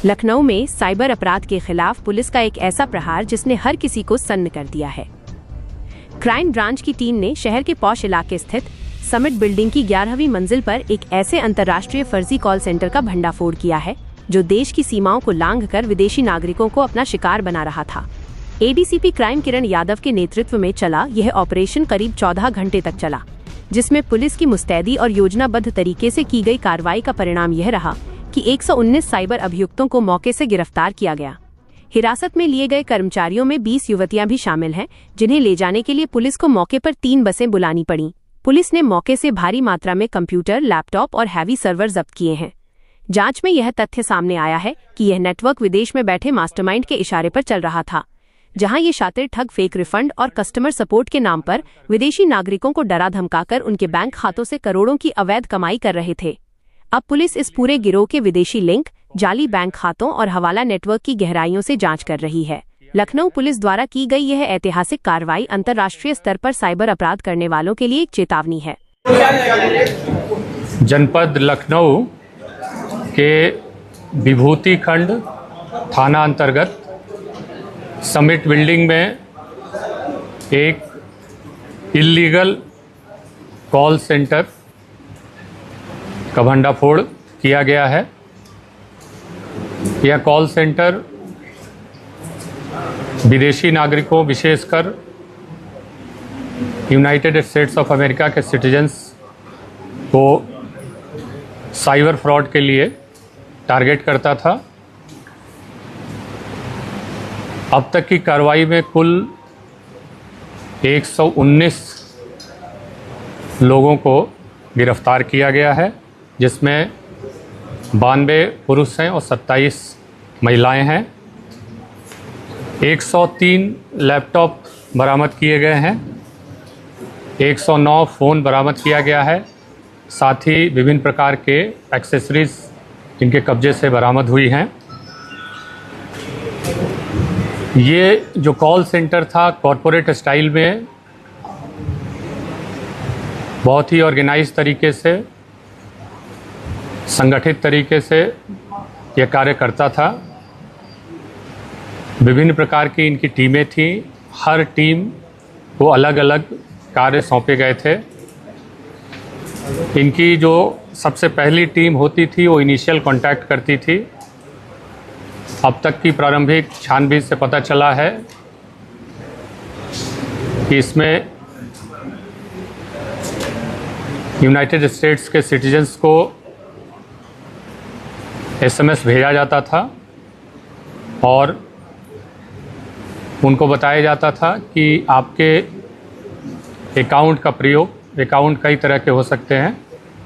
लखनऊ में साइबर अपराध के खिलाफ पुलिस का एक ऐसा प्रहार जिसने हर किसी को सन्न कर दिया है। क्राइम ब्रांच की टीम ने शहर के पॉश इलाके स्थित समिट बिल्डिंग की 11वीं मंजिल पर एक ऐसे अंतर्राष्ट्रीय फर्जी कॉल सेंटर का भंडाफोड़ किया है जो देश की सीमाओं को लांघकर विदेशी नागरिकों को अपना शिकार बना रहा था। एडीसीपी क्राइम किरण यादव के नेतृत्व में चला यह ऑपरेशन करीब 14 घंटे तक चला, जिसमें पुलिस की मुस्तैदी और योजनाबद्ध तरीके से की गई कार्रवाई का परिणाम यह रहा कि 119 साइबर अभियुक्तों को मौके से गिरफ्तार किया गया। हिरासत में लिए गए कर्मचारियों में 20 युवतियां भी शामिल हैं, जिन्हें ले जाने के लिए पुलिस को मौके पर 3 बसें बुलानी पड़ीं। पुलिस ने मौके से भारी मात्रा में कंप्यूटर, लैपटॉप और हैवी सर्वर जब्त किए हैं। जांच में यह तथ्य सामने आया है कि यह नेटवर्क विदेश में बैठे मास्टरमाइंड के इशारे पर चल रहा था, जहां ये शातिर ठग फेक रिफंड और कस्टमर सपोर्ट के नाम पर विदेशी नागरिकों को डरा धमकाकर उनके बैंक खातों से करोड़ों की अवैध कमाई कर रहे थे। अब पुलिस इस पूरे गिरोह के विदेशी लिंक, जाली बैंक खातों और हवाला नेटवर्क की गहराइयों से जांच कर रही है। लखनऊ पुलिस द्वारा की गई यह ऐतिहासिक कार्रवाई अंतर्राष्ट्रीय स्तर पर साइबर अपराध करने वालों के लिए एक चेतावनी है। जनपद लखनऊ के विभूति खंड थाना अंतर्गत समिट बिल्डिंग में एक इल्लीगल कॉल सेंटर का भंडाफोड़ किया गया है। यह कॉल सेंटर विदेशी नागरिकों, विशेषकर यूनाइटेड स्टेट्स ऑफ अमेरिका के सिटीजन्स को साइबर फ्रॉड के लिए टारगेट करता था। अब तक की कार्रवाई में कुल 119 लोगों को गिरफ्तार किया गया है, जिसमें 92 पुरुष हैं और 27 महिलाएं हैं। 103 लैपटॉप बरामद किए गए हैं, 109 फ़ोन बरामद किया गया है। साथ ही विभिन्न प्रकार के एक्सेसरीज इनके कब्जे से बरामद हुई हैं। ये जो कॉल सेंटर था कॉरपोरेट स्टाइल में बहुत ही ऑर्गेनाइज तरीके से, संगठित तरीके से यह कार्य करता था। विभिन्न प्रकार की इनकी टीमें थीं। हर टीम को अलग अलग कार्य सौंपे गए थे। इनकी जो सबसे पहली टीम होती थी वो इनिशियल कांटेक्ट करती थी। अब तक की प्रारंभिक छानबीन से पता चला है कि इसमें यूनाइटेड स्टेट्स के सिटीजन्स को एसएमएस भेजा जाता था और उनको बताया जाता था कि आपके अकाउंट का प्रयोग, अकाउंट कई तरह के हो सकते हैं,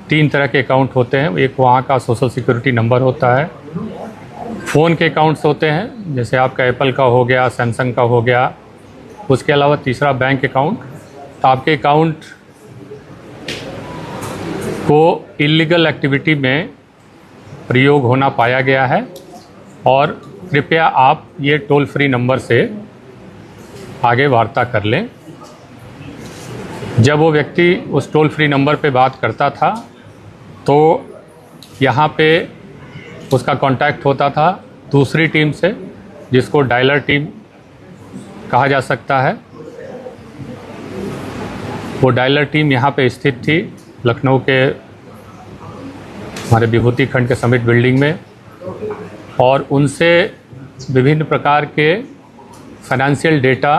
3 तरह के अकाउंट होते हैं। एक वहाँ का सोशल सिक्योरिटी नंबर होता है, फ़ोन के अकाउंट्स होते हैं जैसे आपका एप्पल का हो गया, सैमसंग का हो गया, उसके अलावा तीसरा बैंक अकाउंट। तो आपके अकाउंट को इल्लीगल एक्टिविटी में प्रयोग होना पाया गया है और कृपया आप ये टोल फ्री नंबर से आगे वार्ता कर लें। जब वो व्यक्ति उस टोल फ्री नंबर पे बात करता था तो यहाँ पे उसका कांटेक्ट होता था दूसरी टीम से, जिसको डायलर टीम कहा जा सकता है। वो डायलर टीम यहाँ पे स्थित थी लखनऊ के हमारे विभूति खंड के समिट बिल्डिंग में, और उनसे विभिन्न प्रकार के फाइनेंशियल डेटा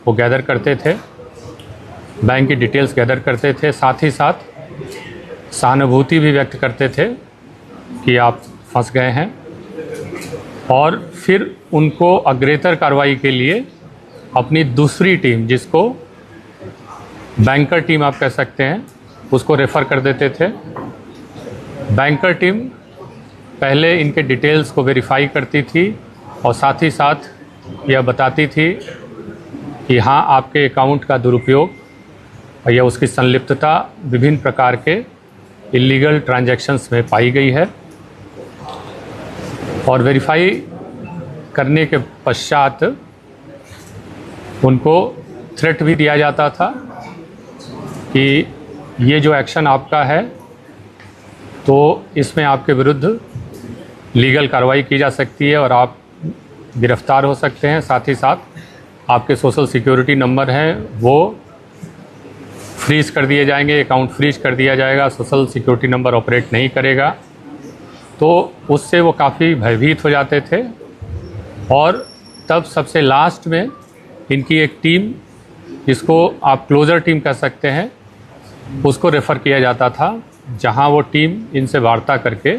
वो गैदर करते थे, बैंक की डिटेल्स गैदर करते थे। साथ ही साथ सहानुभूति भी व्यक्त करते थे कि आप फंस गए हैं, और फिर उनको अग्रेतर कार्रवाई के लिए अपनी दूसरी टीम, जिसको बैंकर टीम आप कह सकते हैं, उसको रेफ़र कर देते थे। बैंकर टीम पहले इनके डिटेल्स को वेरीफाई करती थी और साथ ही साथ यह बताती थी कि हाँ, आपके अकाउंट का दुरुपयोग या उसकी संलिप्तता विभिन्न प्रकार के इल्लीगल ट्रांजैक्शंस में पाई गई है। और वेरीफाई करने के पश्चात उनको थ्रेट भी दिया जाता था कि ये जो एक्शन आपका है तो इसमें आपके विरुद्ध लीगल कार्रवाई की जा सकती है और आप गिरफ्तार हो सकते हैं। साथ ही साथ आपके सोशल सिक्योरिटी नंबर हैं वो फ्रीज़ कर दिए जाएंगे, अकाउंट फ्रीज कर दिया जाएगा, सोशल सिक्योरिटी नंबर ऑपरेट नहीं करेगा। तो उससे वो काफ़ी भयभीत हो जाते थे। और तब सबसे लास्ट में इनकी एक टीम, जिसको आप क्लोज़र टीम कह सकते हैं, उसको रेफ़र किया जाता था, जहां वो टीम इनसे वार्ता करके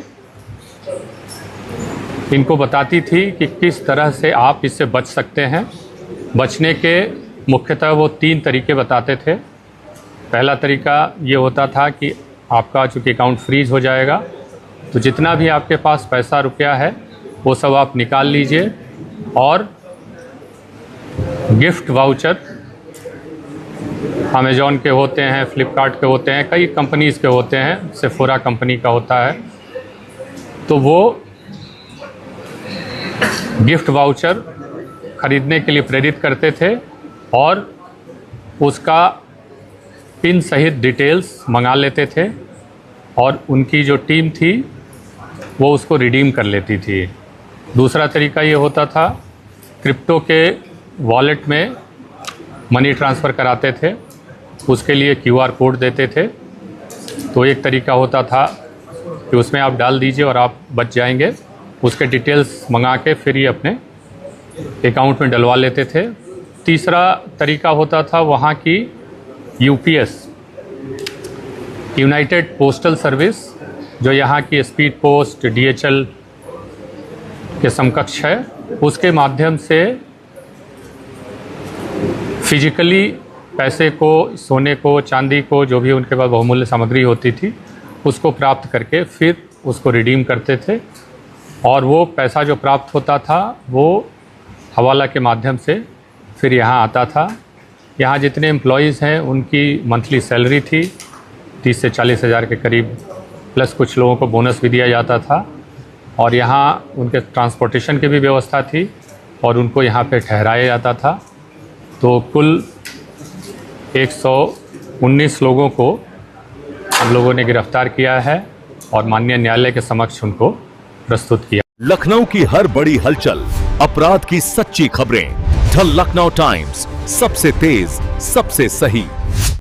इनको बताती थी कि किस तरह से आप इससे बच सकते हैं। बचने के मुख्यतः वो 3 तरीके बताते थे। पहला तरीका ये होता था कि आपका चूँकि अकाउंट फ्रीज हो जाएगा तो जितना भी आपके पास पैसा रुपया है वो सब आप निकाल लीजिए और गिफ्ट वाउचर अमेज़ॉन के होते हैं, फ्लिपकार्ट के होते हैं, कई कंपनीज़ के होते हैं, सेफोरा कंपनी का होता है, तो वो गिफ्ट वाउचर ख़रीदने के लिए प्रेरित करते थे और उसका पिन सहित डिटेल्स मंगा लेते थे और उनकी जो टीम थी वो उसको रिडीम कर लेती थी। दूसरा तरीका ये होता था, क्रिप्टो के वॉलेट में मनी ट्रांसफ़र कराते थे, उसके लिए QR कोड देते थे। तो एक तरीका होता था कि उसमें आप डाल दीजिए और आप बच जाएंगे। उसके डिटेल्स मंगा के फिर ये अपने अकाउंट में डलवा लेते थे। तीसरा तरीका होता था वहाँ की UPS, यूनाइटेड पोस्टल सर्विस, जो यहाँ की स्पीड पोस्ट DHL के समकक्ष है, उसके माध्यम से फिजिकली पैसे को, सोने को, चांदी को, जो भी उनके पास बहुमूल्य सामग्री होती थी, उसको प्राप्त करके फिर उसको रिडीम करते थे। और वो पैसा जो प्राप्त होता था वो हवाला के माध्यम से फिर यहाँ आता था। यहाँ जितने एम्प्लॉयज़ हैं उनकी मंथली सैलरी थी 30 से 40 हज़ार के करीब, प्लस कुछ लोगों को बोनस भी दिया जाता था। और यहाँ उनके ट्रांसपोर्टेशन की भी व्यवस्था थी और उनको यहाँ पे ठहराया जाता था। तो कुल 119 लोगों को हम लोगों ने गिरफ्तार किया है और माननीय न्यायालय के समक्ष उनको प्रस्तुत किया। लखनऊ की हर बड़ी हलचल, अपराध की सच्ची खबरें, द लखनऊ टाइम्स, सबसे तेज, सबसे सही।